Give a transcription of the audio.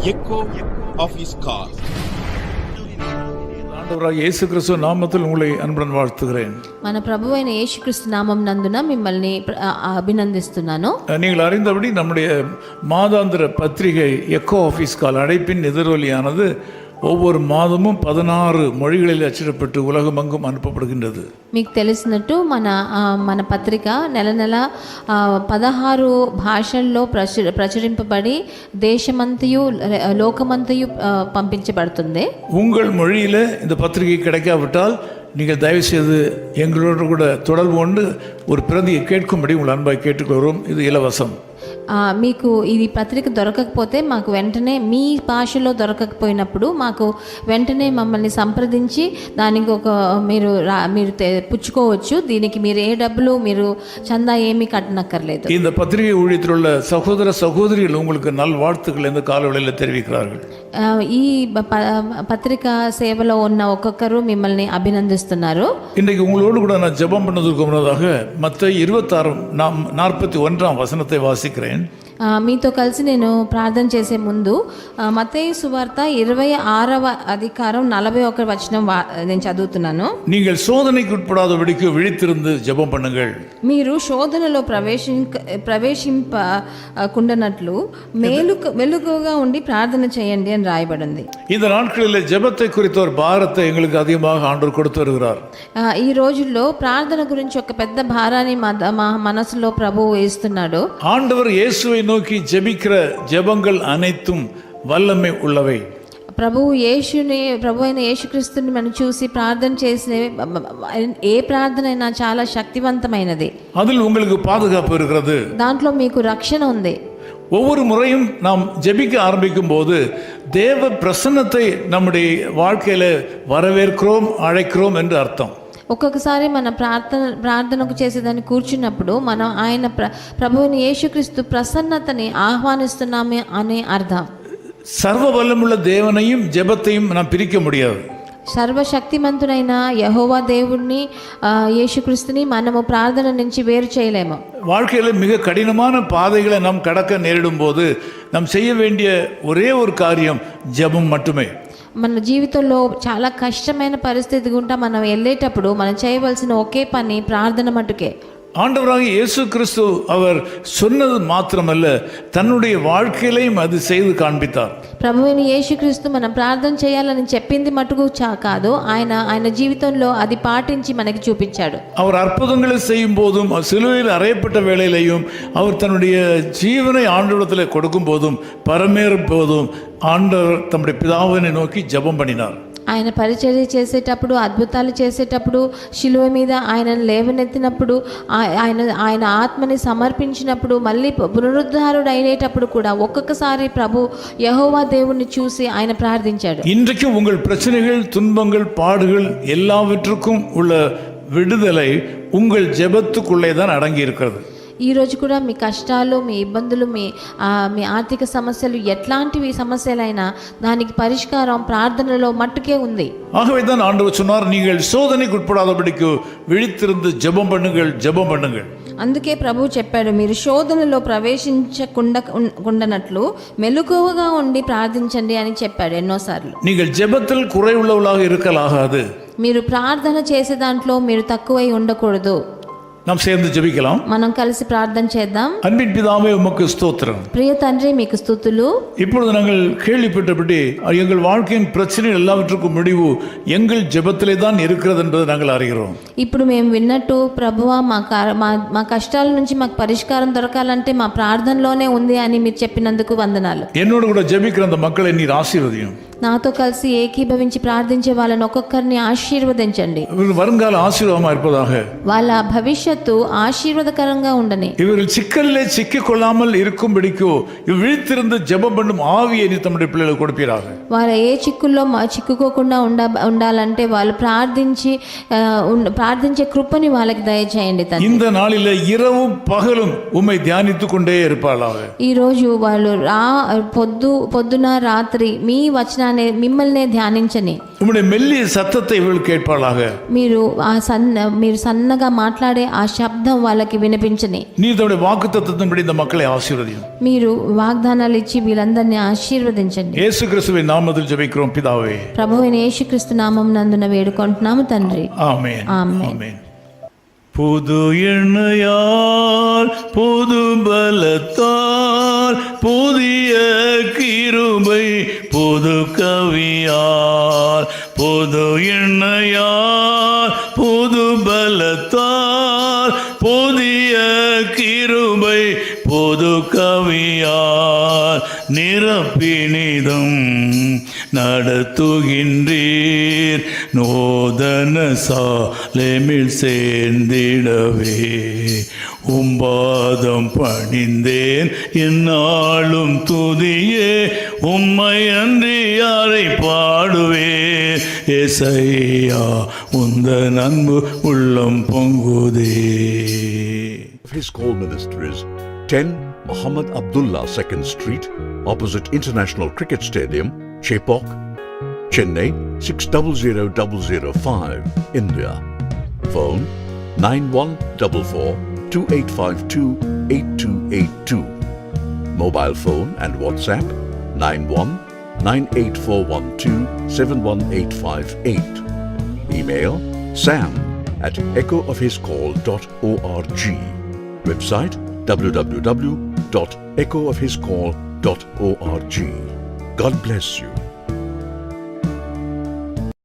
echo of his call. ஆண்டவராகிய இயேசு கிறிஸ்து நாமத்தில் உங்களை அன்புடன் வாழ்த்துகிறேன். మన ప్రభువైన యేసుక్రీస్తు నామం నందున మిమ్మల్ని అభినందిస్తున్నాను. நீங்கள் அறிந்தபடி நம்முடைய மாதாந்திர பத்திரிகை எக்கோ ஆஃப் ஹிஸ் கால் அழைப்பின் எதிரொலியானது ஒவ்வொரு மாதமும் 16 மொழிகளில் அச்சிடப்பட்டு உலகமெங்கும் அனுப்பப்படுகின்றது. మీకు తెలిసినట్టు మన పత్రిక నెల నెల 16 భాషల్లో ప్రచురింపబడి దేశమంతయు లోకమంతయు పంపించబడుతుంది. உங்கள் மொழியில் இந்த பத்திரிகை கிடைக்காவிட்டால் நீங்கள் தயவுசெய்து எங்களோடு கூட தொடர்பு கொண்டு ஒரு பிரதியை கேட்கும்படி உங்கள் அன்பாய் கேட்டுக்கொள்கிறோம். இது இலவசம். మీకు ఇది పత్రిక దొరకకపోతే మాకు వెంటనే మీ భాషలో దొరకకపోయినప్పుడు మాకు వెంటనే మమ్మల్ని సంప్రదించి దానికి మీరు పుచ్చుకోవచ్చు. దీనికి మీరు ఏ డబ్బులు మీరు చందా ఏమీ కట్టనక్కర్లేదు. இந்த பத்திரிகை ஊழியத்தில் உள்ள சகோதர சகோதரிகள் உங்களுக்கு நல்வாழ்த்துக்கள் இந்த காலவெளியில் தெரிவிக்கிறார்கள். ఈ పత్రిక సేవలో ఉన్న ఒక్కొక్కరు మిమ్మల్ని అభినందిస్తున్నారు. இன்றைக்கு உங்களோடு கூட நான் ஜெபம் பண்ணதற்கு முன்னதாக மத்தேயு 26:41 வசனத்தை வாசிக்கிறேன். మీతో కలిసి నేను ప్రార్థన చేసే ముందు మత్తయి సువార్త 26వ అధికారం 41వ వచనం నేను చదువుతున్నాను. நீங்கள் சோதனைக்கு உட்படாதபடிக்கு விழித்திருந்து ஜெபம் பண்ணுங்கள். మీరు శోధనలో ప్రవేశింపకుండానట్లు మెలకువగా ఉండి ప్రార్థన చేయండి అని రాయబడింది. இந்த நாட்களில் ஜெபத்தை குறித்த ஒரு பாரத்தை எங்களுக்கு அதிகமாக ஆண்டவர் கொடுத்து வருகிறார். ఈ రోజుల్లో ప్రార్థన గురించి ఒక పెద్ద భారాన్ని మా మనసులో ప్రభువు వేస్తున్నాడు. ஆண்டவர் இயேசுவை நோக்கி ஜெபிக்கிற ஜெபங்கள் அனைத்தும் வல்லமை உள்ளவை. ప్రభు అయిన యేసుక్రీస్తుని మనం చూసి ప్రార్థన చేసిన ఏ ప్రార్థన అయినా చాలా శక్తివంతమైనది. அதில் உங்களுக்கு பாதுகாப்பு இருக்கிறது. దాంట్లో మీకు రక్షణ ఉంది. ஒவ்வொரு முறையும் நாம் ஜெபிக்க ஆரம்பிக்கும் போது தேவ பிரசன்னத்தை நம்முடைய வாழ்க்கையில வரவேற்கிறோம், அழைக்கிறோம் என்று அர்த்தம். ఒక్కొక్కసారి మన ప్రార్థనకు చేసేదాన్ని కూర్చున్నప్పుడు మనం ఆయన ప్రభువుని యేసుక్రీస్తు ప్రసన్నతని ఆహ్వానిస్తున్నామే అనే అర్థం. సర్వ వల్లముள்ள தேவனையும் ஜெபத்தையும் நாம் பிரிக்க முடியாது. సర్వశక్తిమంతుడైన యెహోవా దేవుణ్ణి యేసుక్రీస్తుని మనము ప్రార్థన నుంచి వేరు చేయలేము. வாழ்க்கையில் மிக கடினமான பாதைகளை நாம் கடக்க நேரிடும் போது நாம் செய்ய வேண்டிய ஒரே ஒரு காரியம் ஜெபம் மட்டுமே. మన జీవితంలో చాలా కష్టమైన పరిస్థితి గుండా మనం వెళ్ళేటప్పుడు మనం చేయవలసిన ఒకే పని ప్రార్థన మటుకే. ஆண்டவராகிய இயேசு கிறிஸ்து அவர் சொன்னது மாத்திரமல்ல, தன்னுடைய வாழ்க்கையிலையும் அது செய்து காண்பித்தார். ప్రభువైన యేసుక్రీస్తు మనం ప్రార్థన చేయాలని చెప్పింది మటుకు కాదు, ఆయన జీవితంలో అది పాటించి మనకి చూపించాడు. அவர் அற்புதங்களை செய்யும் போதும் சிலுவையில் அறையப்பட்ட வேளையிலையும் அவர் தன்னுடைய ஜீவனை ஆண்டவரிடத்தில் கொடுக்கும் போதும் பரமேறும் போதும் ஆண்டவர் தம்முடைய பிதாவினை நோக்கி ஜெபம் பண்ணினார். ఆయన పరిచర్య చేసేటప్పుడు, అద్భుతాలు చేసేటప్పుడు, శిలువ మీద ఆయనను లేవనెత్తినప్పుడు, ఆయన ఆత్మని సమర్పించినప్పుడు, మళ్ళీ పునరుద్ధారుడు అయినేటప్పుడు కూడా ఒక్కొక్కసారి ప్రభు యెహోవా దేవుణ్ణి చూసి ఆయన ప్రార్థించాడు. இன்றைக்கு உங்கள் பிரச்சனைகள், துன்பங்கள், பாடுகள் எல்லாவற்றுக்கும் உள்ள விடுதலை உங்கள் ஜெபத்துக்குள்ளே தான் அடங்கி இருக்கிறது. ఈ రోజు కూడా మీ కష్టాలు, మీ ఇబ్బందులు, మీ ఆర్థిక సమస్యలు, ఎట్లాంటివి సమస్యలైనా దానికి పరిష్కారం ప్రార్థనలో మట్టుకే ఉంది. ஆகவே தான் ஆண்டவர் சொன்னார், நீங்கள் சோதனைக்கு உட்படாதபடிக்கு விழித்திருந்து ஜெபம் பண்ணுங்கள், ஜெபம் பண்ணுங்கள். అందుకే ప్రభు చెప్పాడు, మీరు శోధనలో ప్రవేశించకుండానట్లు మెలకువగా ఉండి ప్రార్థించండి అని చెప్పాడు ఎన్నోసార్లు. நீங்கள் ஜெபத்தில் குறைவுள்ளவர்களாக இருக்கலாகாது. మీరు ప్రార్థన చేసే దాంట్లో మీరు తక్కువై ఉండకూడదు. நாம் சேர்ந்து ஜெபிக்கலாம். మనం కలిసి ప్రార్థన చేద్దాం. அன்பின் பிதாவே உமக்கு ஸ்தோத்திரம். ప్రియ తండ్రి మీకు స్తుతులు. இப்பொழுது நாங்கள் கேள்விப்பட்டபடி எங்கள் வாழ்க்கையின் பிரச்சனை எல்லாவற்றுக்கும் முடிவு எங்கள் ஜெபத்திலே தான் இருக்கிறது என்பதை நாங்கள் அறிகிறோம். ఇప్పుడు మేము విన్నట్టు ప్రభువా మా కష్టాల నుంచి మాకు పరిష్కారం దొరకాలంటే మా ప్రార్థనలోనే ఉంది అని మీరు చెప్పినందుకు వందనాలు. என்னோடு கூட ஜெபிக்கிற அந்த மக்களை நீர் ஆசீர்வதியும். నాతో కలిసి ఏకీభవించి ప్రార్థించే వాళ్ళని ఒక్కొక్కరిని ఆశీర్వదించండి. வருங்கால ஆசீர்வாதமாக இருப்பதாக. వాళ్ళ భవిష్యత్తు ఆశీర్వాదకరంగా ఉండని. இவர்கள் சிக்கலிலே சிக்கிக்கொள்ளாமல் இருக்கும்படிக்கோ விழித்திருந்து ஜெபம் பண்ணும் ஆவியை நீ தம்முடைய பிள்ளைகளுக்கு கொடுப்பீராக. వాళ్ళ ఏ చిక్కుల్లో చిక్కుకోకుండా ఉండాలంటే వాళ్ళు ప్రార్థించే కృపని వాళ్ళకి దయచేయండి తండ్రి. இந்த நாளிலே இரவும் பகலும் உம்மை தியானித்துக் கொண்டே இருப்பாளாக. ఈ రోజు వాళ్ళు పొద్దున రాత్రి మీ వచనాన్ని మిమ్మల్నే ధ్యానించని. உம்முடைய மெல்லிய சத்தத்தை இவள் கேட்பாளாக. మీరు సన్నగా మాట్లాడే ఆ శబ్దం వాళ్ళకి వినిపించని. நீ தம்முடைய வாக்குத்தத்தத்தின்படி இந்த மக்களை ஆசீர்வதியும். మీరు వాగ్దానాలు ఇచ్చి వీళ్ళందరినీ ఆశీర్వదించండి. இயேசு கிறிஸ்துவின் நாமத்தில் ஜெபிக்கிறோம் பிதாவே. ప్రభువైన యేసుక్రీస్తు నామం నందున వేడుకుంటున్నాము తండ్రి. ஆமென். ஆமென். ஆமென். புது எண்ணெயால் புது பலத்தால் புதிய கிருபை புது கவியால் புது எண்ணெயால் புது பலத்தால் புதிய கிருபை புது கவியால் நிரப்பினிதம் நடத்துகின்றீர் நோதன சாலேமில் சேர்ந்திடவே உம்பாதம் பணிந்தேன் என்னாலும் துதியே உம்மை அன்றி யாரை பாடுவேன் ஏசையா உந்தன் அன்பு உள்ளம் பொங்குதே. His call ministries 10 Muhammad Abdullah 2nd Street, opposite International Cricket Stadium, Chepauk, Chennai 600005, India. Phone 914428528282. Mobile phone and WhatsApp 919841271858. Email sam@echoofhiscall.org. Website www.echoofhiscall.org. God bless you.